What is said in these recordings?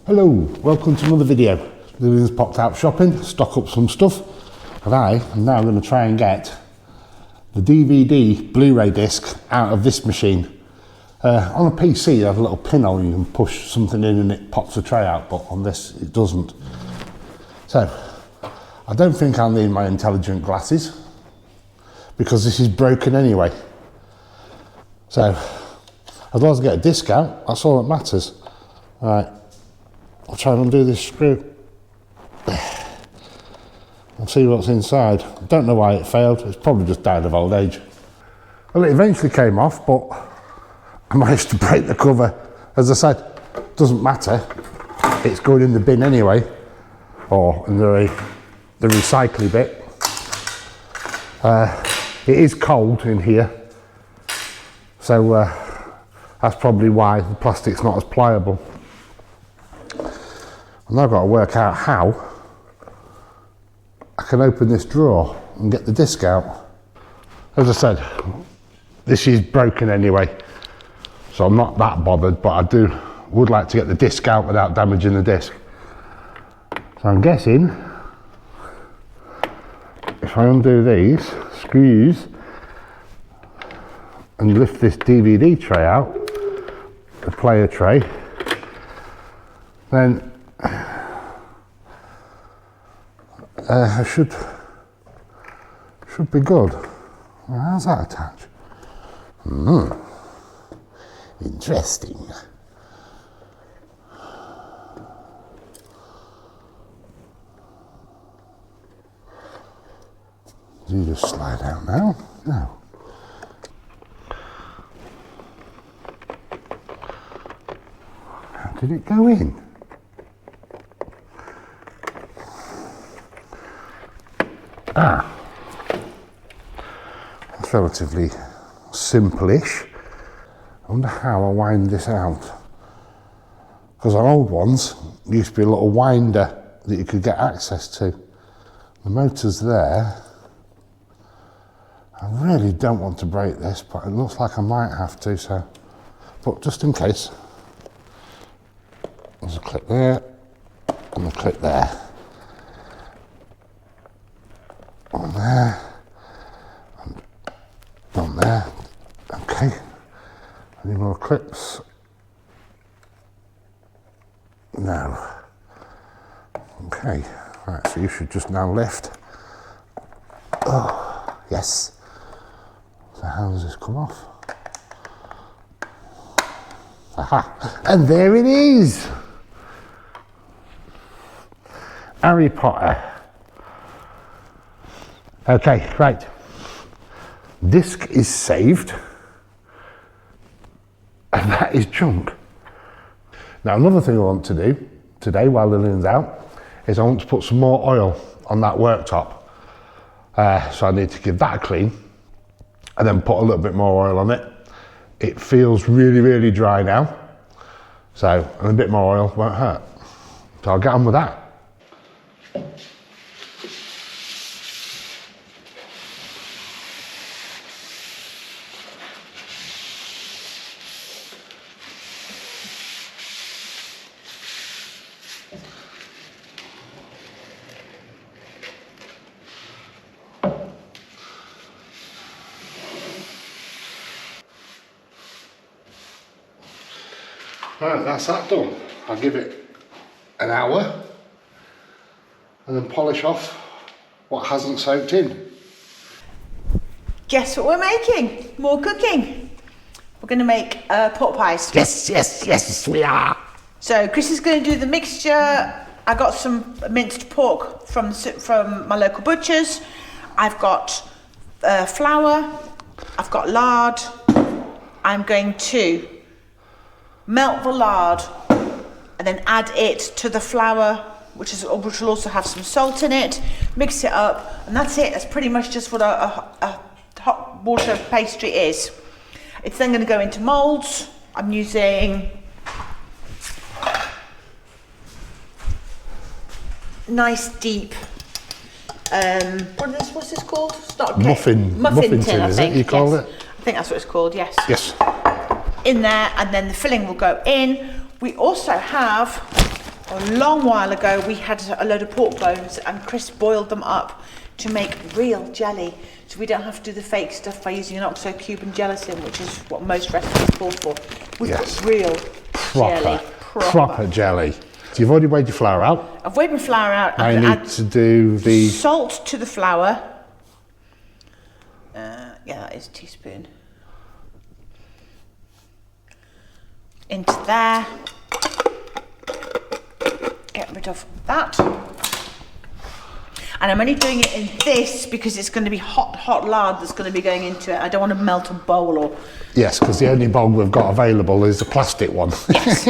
Hello, welcome to another video. Lillian's popped out shopping, stock up some stuff, and I am now going to try and get the DVD Blu-ray disc out of this machine. On a PC, you have a little pinhole you can push something in and it pops the tray out, but on this it doesn't. So, I don't think I'll need my intelligent glasses because this is broken anyway. So, as long as I get a disc out, that's all that matters. Right. I'll try and undo this screw. I'll see what's inside. I don't know why it failed. It's probably just died of old age. Well, it eventually came off, but I managed to break the cover. As I said, doesn't matter. It's going in the bin anyway, or in the recycling bit. It is cold in here, so that's probably why the plastic's not as pliable. I've now got to work out how I can open this drawer and get the disc out. As I said, this is broken anyway, so I'm not that bothered, but would like to get the disc out without damaging the disc. So I'm guessing if I undo these screws and lift this DVD tray out, the player tray, then I should be good. Well, how's that attached? Interesting. Do you just slide out now? No. How did it go in? That's relatively simple-ish. I wonder how I wind this out. Because on old ones, there used to be a little winder that you could get access to. The motor's there. I really don't want to break this, but it looks like I might have to, so. But just in case, there's a clip there, and a clip there. On there, and on there. Okay. Any more clips? No. Okay. Right, so you should just now lift. Oh, yes. So how does this come off? Aha! And there it is! Harry Potter. Okay, right. Disc is saved. And that is junk. Now, another thing I want to do today while Lillian's out is I want to put some more oil on that worktop. So I need to give that a clean and then put a little bit more oil on it. It feels really, really dry now. So, and a bit more oil won't hurt. So I'll get on with that. Right, that's that done. I'll give it an hour and then polish off what hasn't soaked in. Guess what we're making? More cooking. We're going to make pork pies. Yes, we are. So Chris is going to do the mixture. I got some minced pork from my local butchers. I've got flour. I've got lard. I'm going to melt the lard and then add it to the flour, which will also have some salt in it. Mix it up, and that's it. That's pretty much just what a hot water pastry is. It's then going to go into moulds. I'm using nice deep. What's this called? It's not a muffin tin, I think. You call it? I think that's what it's called. Yes. Yes. In there, and then the filling will go in. We also have A long while ago, we had a load of pork bones and Chris boiled them up to make real jelly. So we don't have to do the fake stuff by using an OXO cube and gelatin, which is what most recipes call for. We've got real jelly. Proper jelly. So you've already weighed your flour out. I've weighed my flour out. I need to do the... Salt to the flour. Yeah, that is a teaspoon. Into there. Get rid of that. And I'm only doing it in this because it's going to be hot lard that's going to be going into it. I don't want to melt a bowl or... Yes, because the only bowl we've got available is the plastic one. Yes.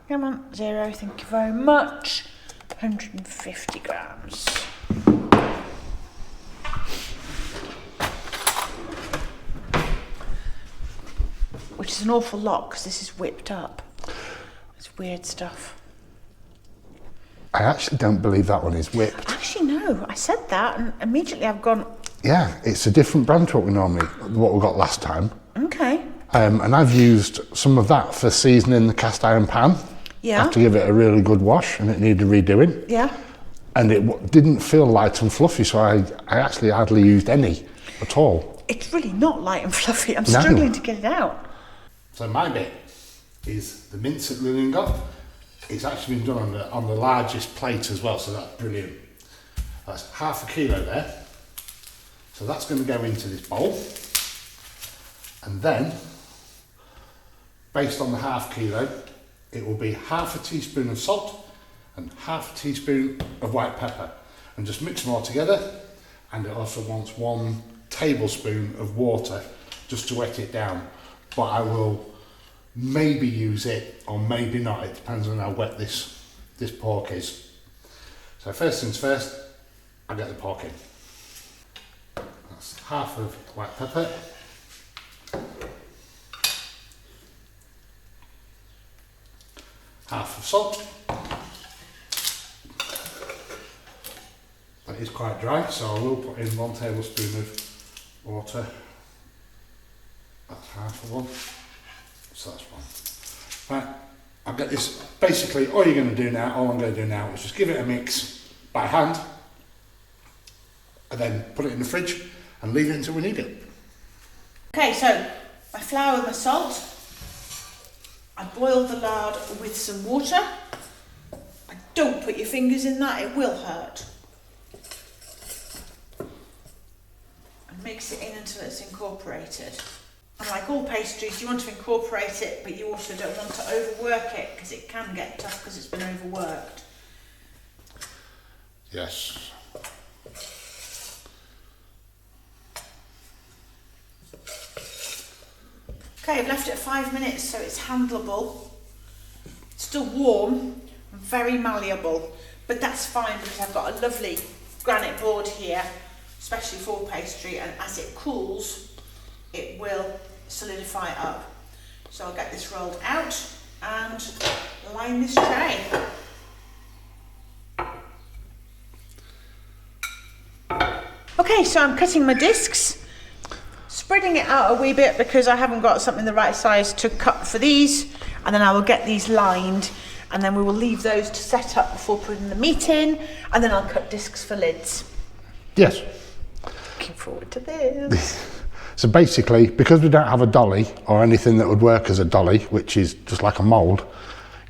Come on, 0, thank you very much. 150 grams. Which is an awful lot because this is whipped up. It's weird stuff. I actually don't believe that one is whipped. Actually, no. I said that and immediately I've gone... Yeah, it's a different brand to what we got last time. Okay. And I've used some of that for seasoning the cast iron pan. Yeah. I have to give it a really good wash and it needed redoing. Yeah. And it didn't feel light and fluffy, so I actually hardly used any at all. It's really not light and fluffy. I'm struggling to get it out. So my bit is the mince that Lillian got. It's actually been done on the largest plate as well, so that's brilliant. That's half a kilo there. So that's going to go into this bowl. And then, based on the half kilo, it will be half a teaspoon of salt and half a teaspoon of white pepper. And just mix them all together. And it also wants 1 tablespoon of water just to wet it down. But I will maybe use it or maybe not. It depends on how wet this pork is. So first things first, I get the pork in. That's half of white pepper. Half of salt. That is quite dry, so I will put in 1 tablespoon of water. That's half of one. So that's 1. Right, I'll get this. Basically, all I'm going to do now is just give it a mix by hand and then put it in the fridge and leave it until we need it. Okay, so my flour with my salt. I boiled the lard with some water. Don't put your fingers in that, it will hurt. And mix it in until it's incorporated. And like all pastries, you want to incorporate it, but you also don't want to overwork it because it can get tough because it's been overworked. Yes. Okay, I've left it 5 minutes so it's handleable. It's still warm and very malleable, but that's fine because I've got a lovely granite board here, especially for pastry, and as it cools, it will solidify up. So I'll get this rolled out and line this tray. Okay, so I'm cutting my discs, spreading it out a wee bit because I haven't got something the right size to cut for these, and then I will get these lined and then we will leave those to set up before putting the meat in, and then I'll cut discs for lids. Yes. Looking forward to this. So basically, because we don't have a dolly or anything that would work as a dolly, which is just like a mould,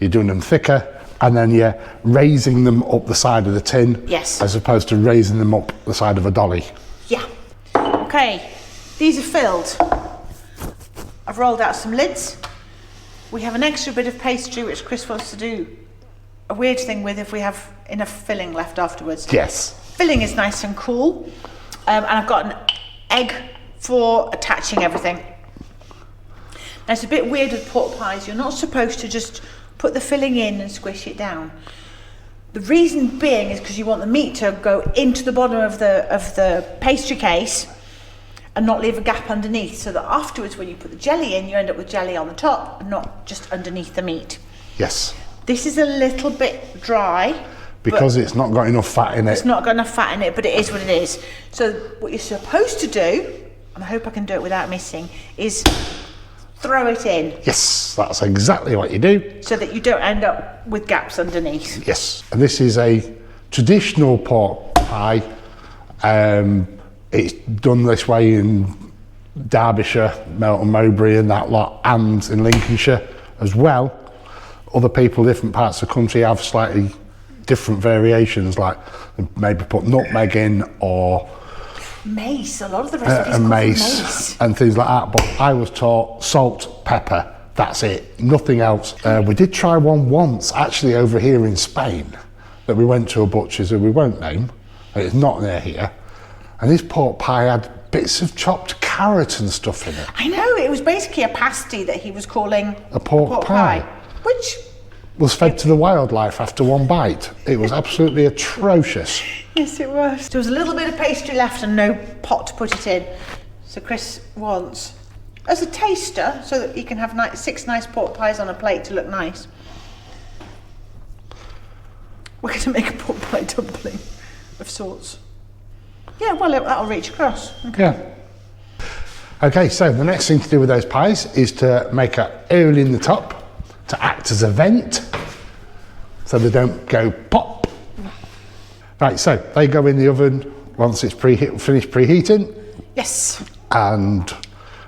you're doing them thicker and then you're raising them up the side of the tin. Yes. As opposed to raising them up the side of a dolly. Yeah. Okay, these are filled. I've rolled out some lids. We have an extra bit of pastry which Chris wants to do a weird thing with if we have enough filling left afterwards. Yes. Filling is nice and cool. And I've got an egg for attaching everything. Now it's a bit weird with pork pies. You're not supposed to just put the filling in and squish it down. The reason being is because you want the meat to go into the bottom of the pastry case and not leave a gap underneath, so that afterwards when you put the jelly in, you end up with jelly on the top and not just underneath the meat. Yes. This is a little bit dry. Because it's not got enough fat in it. It's not got enough fat in it, but it is what it is. So what you're supposed to do, and I hope I can do it without missing, is throw it in. Yes, that's exactly what you do. So that you don't end up with gaps underneath. Yes, and this is a traditional pork pie. It's done this way in Derbyshire, Melton Mowbray and that lot, and in Lincolnshire as well. Other people, different parts of the country have slightly different variations, like maybe put nutmeg in or mace. A lot of the recipes and call mace and things like that. But I was taught salt, pepper. That's it. Nothing else. We did try one once, actually, over here in Spain, that we went to a butcher's who we won't name. It's not near here. And this pork pie had bits of chopped carrot and stuff in it. I know, it was basically a pasty that he was calling A pork pie. Which was fed to the wildlife after one bite. It was absolutely atrocious. yes, it was. There was a little bit of pastry left and no pot to put it in. So Chris wants, as a taster, so that he can have 6 nice pork pies on a plate to look nice. We're going to make a pork pie dumpling of sorts. Yeah, well, that'll reach across. Okay. Yeah. Okay, so the next thing to do with those pies is to make a hole in the top to act as a vent so they don't go pop. Right, so they go in the oven once it's finished preheating. Yes. And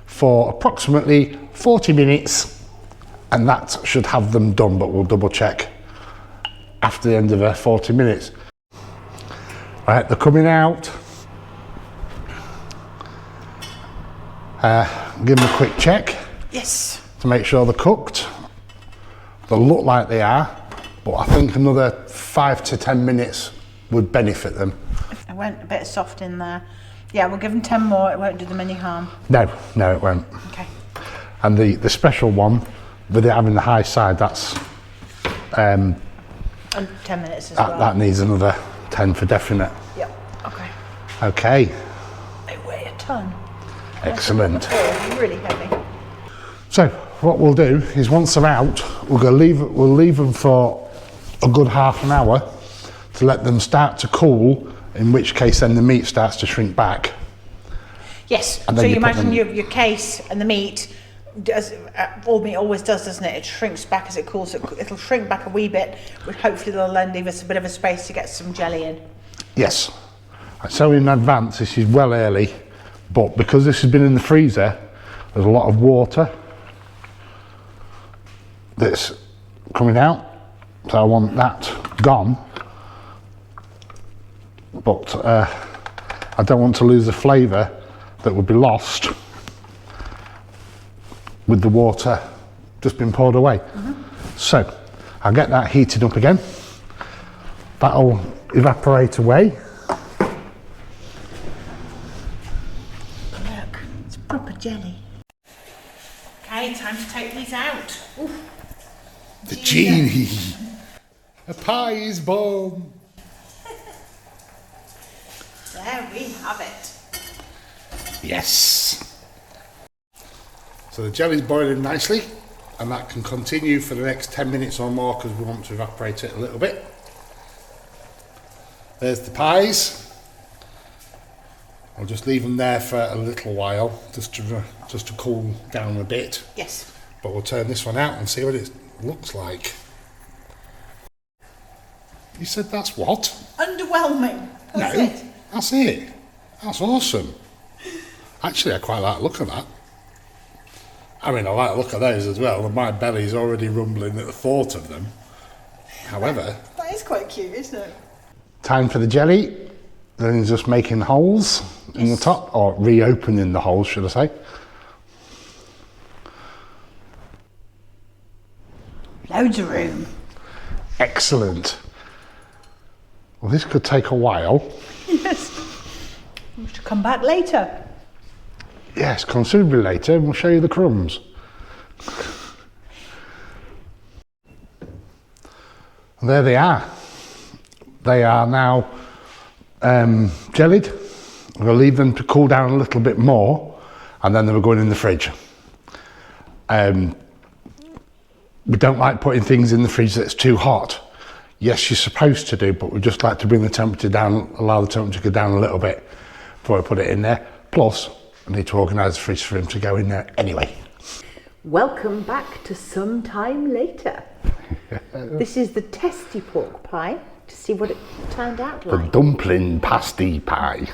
for approximately 40 minutes, and that should have them done, but we'll double check after the end of 40 minutes. Right, they're coming out. Give them a quick check. Yes. To make sure they're cooked. They look like they are, but I think another 5 to 10 minutes would benefit them. I went a bit soft in there. Yeah, we'll give them 10 more, it won't do them any harm. No, it won't. Okay. And the special one, with it having the high side, that's... And 10 minutes as well. That needs another 10 for definite. Yep, okay. Okay. They weigh a ton. Excellent. Oh, really heavy. So what we'll do is once they're out, we'll leave them for a good half an hour to let them start to cool, in which case then the meat starts to shrink back. Yes, And so then you you put imagine them- your case and the meat, does, all meat always does, doesn't it? It shrinks back as it cools, it'll shrink back a wee bit, which hopefully they'll then leave us a bit of a space to get some jelly in. Yes. So in advance, this is well early, but because this has been in the freezer, there's a lot of water that's coming out, so I want that gone. But I don't want to lose the flavour that would be lost with the water just been poured away. So I'll get that heated up again. That'll evaporate away. Look, it's proper jelly. Okay, time to take these out. Ooh. The genie. A pie is born. There we have it. Yes. So the jelly's boiling nicely, and that can continue for the next 10 minutes or more because we want to evaporate it a little bit. There's the pies. I'll just leave them there for a little while, just to cool down a bit. Yes. But we'll turn this one out and see what it looks like. You said that's what? Underwhelming. That's No, it. that's it. That's awesome. Actually, I quite like the look of that. I mean, I like the look of those as well, and my belly's already rumbling at the thought of them. However... That is quite cute, isn't it? Time for the jelly. Then just making holes in the top, or reopening the holes, should I say. Loads of room. Excellent. Well, this could take a while. Yes. We should come back later. Yes, considerably later, and we'll show you the crumbs. And there they are. They are now jellied. I'm going to leave them to cool down a little bit more, and then they were going in the fridge. We don't like putting things in the fridge that's too hot. Yes, you're supposed to do, but we just like to bring the temperature down, allow the temperature to go down a little bit before I put it in there. Plus, I need to organise the fridge for him to go in there anyway. Welcome back to some time later. This is the testy pork pie to see what it turned out The like. dumpling pasty pie.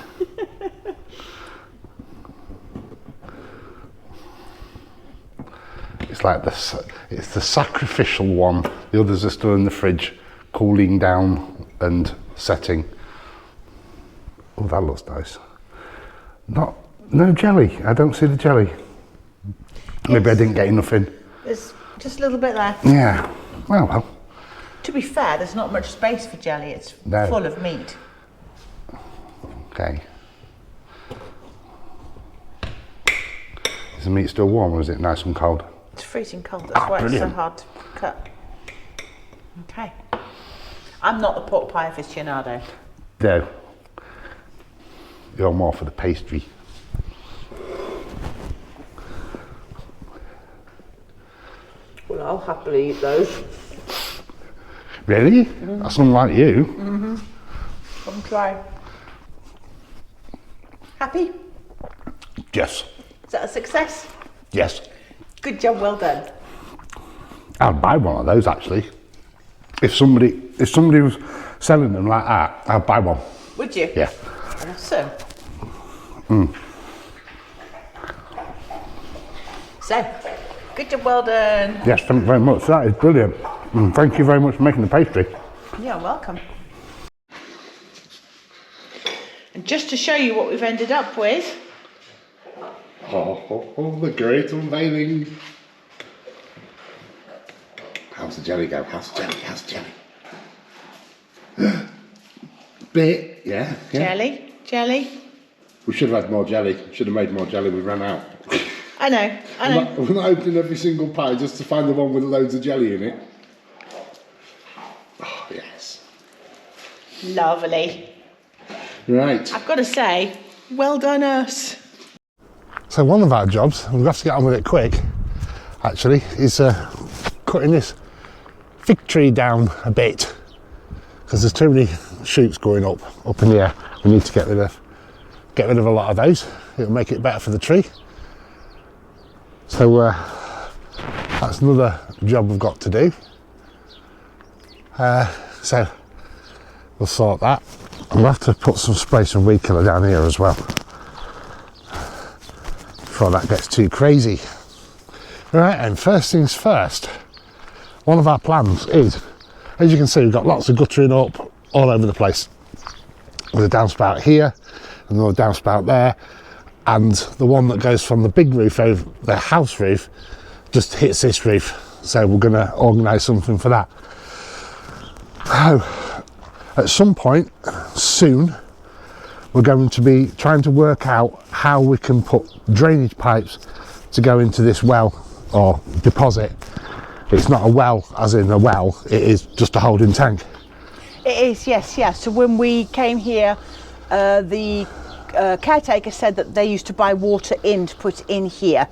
It's like it's the sacrificial one. The others are still in the fridge, cooling down and setting. Oh, that looks nice. No jelly. I don't see the jelly. Maybe I didn't get enough in. There's just a little bit there. Yeah. Well. To be fair, there's not much space for jelly. It's full of meat. Okay. Is the meat still warm or is it nice and cold? It's freezing cold. That's why brilliant. it's so hard to cut. Okay. I'm not the pork pie aficionado. No. You're more for the pastry. Well, I'll happily eat those. Really? That's unlike you. Come try. Happy? Yes. Is that a success? Yes. Good job, well done. I'd buy one of those actually. If somebody was selling them like that, I'd buy one. Would you? Yeah. Awesome. So, good job, well done. Yes, thank you very much. That is brilliant. And thank you very much for making the pastry. You're welcome. And just to show you what we've ended up with. Oh, the great unveiling. How's the jelly go? How's the jelly? How's the jelly? Bit, yeah. Jelly. We should have had more jelly. Should have made more jelly. We ran out. I know. We're not opening every single pie just to find the one with loads of jelly in it. Oh, yes. Lovely. Right. I've got to say, well done us. So one of our jobs, we'll have to get on with it quick, actually, is cutting this fig tree down a bit because there's too many shoots going up in the air. We need to get rid of a lot of those. It'll make it better for the tree. So that's another job we've got to do. So we'll sort that. We'll have to put some spray some weed killer down here as well before that gets too crazy. Right, and first things first, one of our plans is, as you can see, we've got lots of guttering up all over the place. There's a downspout here, another downspout there, and the one that goes from the big roof over the house roof just hits this roof. So we're going to organise something for that. So, at some point soon, we're going to be trying to work out how we can put drainage pipes to go into this well or deposit. It's not a well as in a well, it is just a holding tank. It is, yes. So when we came here, the caretaker said that they used to buy water in to put in here.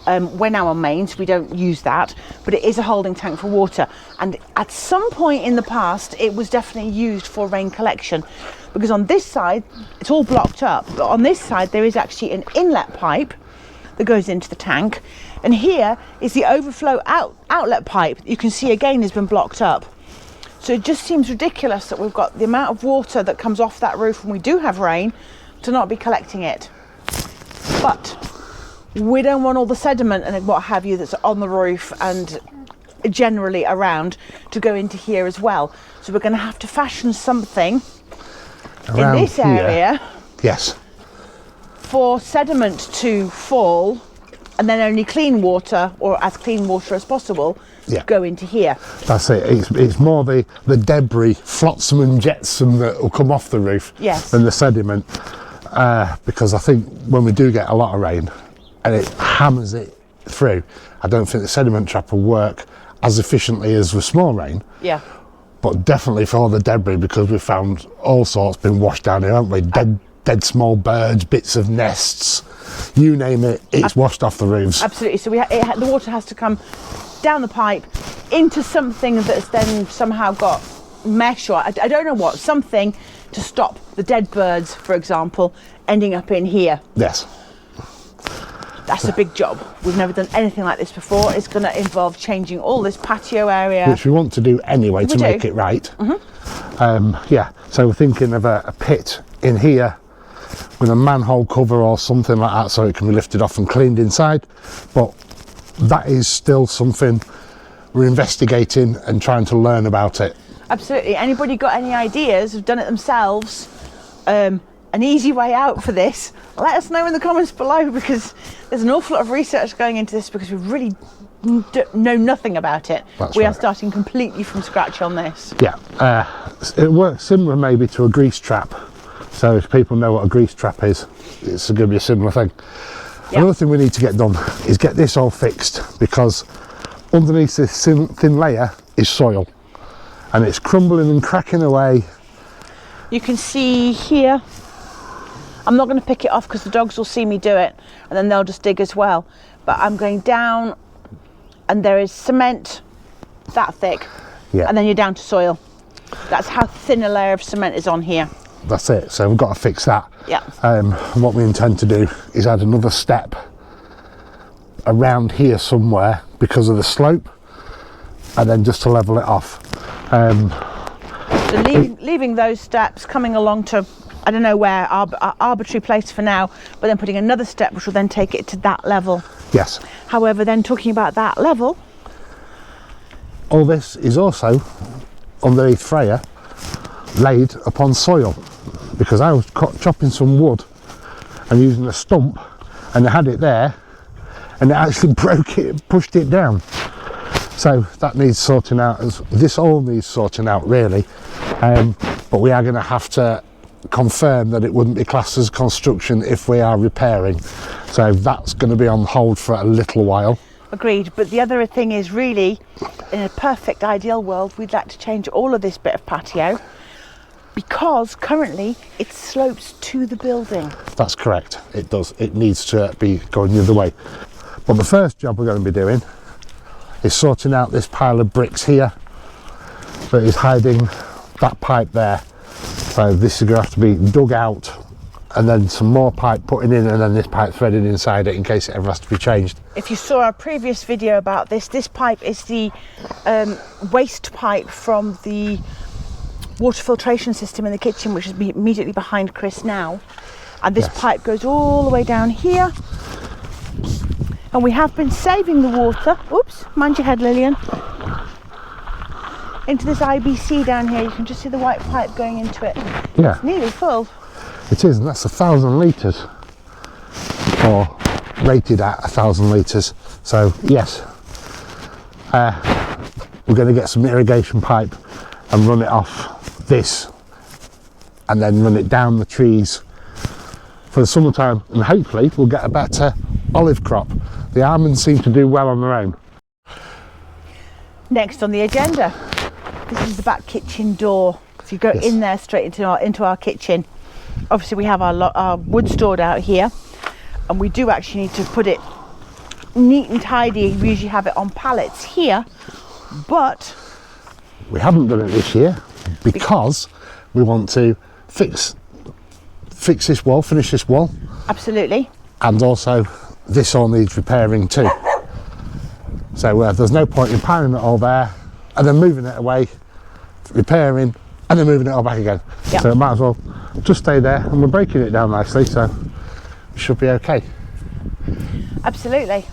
We're now on mains, we don't use that, but it is a holding tank for water. And at some point in the past, it was definitely used for rain collection, because on this side, it's all blocked up, but on this side, there is actually an inlet pipe that goes into the tank. And here is the overflow outlet pipe. You can see again has been blocked up. So it just seems ridiculous that we've got the amount of water that comes off that roof when we do have rain to not be collecting it. But we don't want all the sediment and what have you that's on the roof and generally around to go into here as well. So we're going to have to fashion something around in this area. Yes. For sediment to fall and then only clean water, or as clean water as possible, go into here. That's it. It's more the debris, flotsam and jetsam that will come off the roof than the sediment. Because I think when we do get a lot of rain and it hammers it through, I don't think the sediment trap will work as efficiently as with small rain. Yeah. But definitely for all the debris, because we've found all sorts been washed down here, haven't we? Dead small birds, bits of nests, you name it, it's washed off the roofs. Absolutely. So the water has to come down the pipe into something that's then somehow got mesh or I don't know what, something to stop the dead birds, for example, ending up in here. Yes. That's a big job. We've never done anything like this before. It's going to involve changing all this patio area. Which we want to do anyway to make it right. Yeah, so we're thinking of a pit in here with a manhole cover or something like that so it can be lifted off and cleaned inside. But that is still something we're investigating and trying to learn about it. Absolutely. Anybody got any ideas, have done it themselves, an easy way out for this, let us know in the comments below, because there's an awful lot of research going into this because we really know nothing about it. We are starting completely from scratch on this. Yeah, it works similar maybe to a grease trap. So if people know what a grease trap is, it's going to be a similar thing. Yep. Another thing we need to get done is get this all fixed, because underneath this thin layer is soil and it's crumbling and cracking away. You can see here, I'm not going to pick it off because the dogs will see me do it and then they'll just dig as well. But I'm going down and there is cement that thick, and then you're down to soil. That's how thin a layer of cement is on here. That's it, so we've got to fix that. Yeah. What we intend to do is add another step around here somewhere because of the slope, and then just to level it off. So leaving those steps, coming along to, I don't know where, arbitrary place for now, but then putting another step which will then take it to that level. Yes. However, then talking about that level, all this is also underneath Freya laid upon soil, because I was chopping some wood and using a stump and I had it there and it actually broke it, pushed it down. So that needs sorting out. This all needs sorting out really, but we are going to have to confirm that it wouldn't be classed as construction if we are repairing, so that's going to be on hold for a little while. Agreed. But the other thing is, really, in a perfect ideal world, we'd like to change all of this bit of patio, because currently it slopes to the building. That's correct, it does. It needs to be going the other way. But the first job we're going to be doing is sorting out this pile of bricks here that is hiding that pipe there. So this is going to have to be dug out, and then some more pipe putting in, and then this pipe threaded inside it in case it ever has to be changed. If you saw our previous video about this pipe is the waste pipe from the water filtration system in the kitchen, which is immediately behind Chris now. And this pipe goes all the way down here. And we have been saving the water, oops, mind your head Lillian, into this IBC down here. You can just see the white pipe going into it. Yeah. It's nearly full. It is, and that's 1,000 litres, or rated at 1,000 litres. So yes, we're going to get some irrigation pipe and run it off this, and then run it down the trees for the summertime, and hopefully we'll get a better olive crop. The almonds seem to do well on their own. Next on the agenda, this is the back kitchen door. So you go in there straight into our kitchen. Obviously we have our wood stored out here, and we do actually need to put it neat and tidy. We usually have it on pallets here, but we haven't done it this year because we want to fix this wall, finish this wall. Absolutely. And also this all needs repairing too. So there's no point in piling it all there and then moving it away, repairing, and then moving it all back again. Yep. So it might as well just stay there, and we're breaking it down nicely, so it should be okay. Absolutely.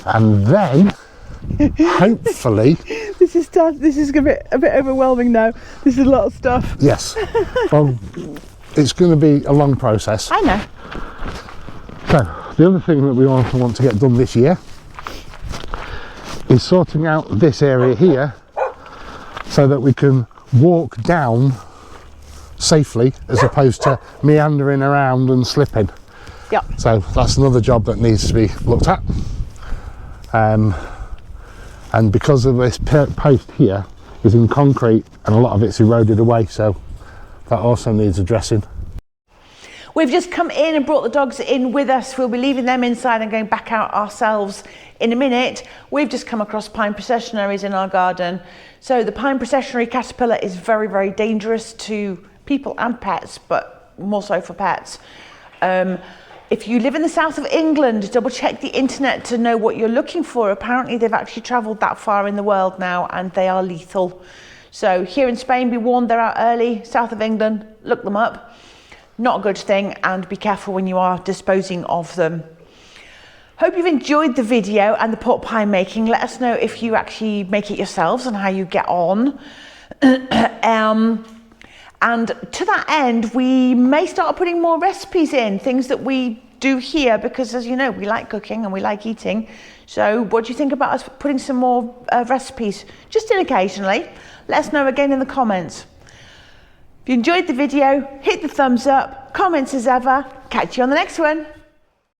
And then hopefully this is going to be a bit overwhelming now. This is a lot of stuff. Yes. Well, it's going to be a long process. I know. So the other thing that we also want to get done this year is sorting out this area here so that we can walk down safely as opposed to meandering around and slipping. Yep. So that's another job that needs to be looked at. And because of this post here is in concrete and a lot of it's eroded away, so that also needs addressing. We've just come in and brought the dogs in with us. We'll be leaving them inside and going back out ourselves in a minute. We've just come across pine processionaries in our garden. So the pine processionary caterpillar is very, very dangerous to people and pets, but more so for pets. If you live in the south of England, double check the internet to know what you're looking for. Apparently they've actually travelled that far in the world now and they are lethal. So here in Spain, be warned, they're out early. South of England, look them up. Not a good thing, and be careful when you are disposing of them. Hope you've enjoyed the video and the pork pie making. Let us know if you actually make it yourselves and how you get on. And to that end, we may start putting more recipes in, things that we do here, because as you know, we like cooking and we like eating. So what do you think about us putting some more recipes, just in occasionally? Let us know again in the comments. If you enjoyed the video, hit the thumbs up, comments as ever. Catch you on the next one.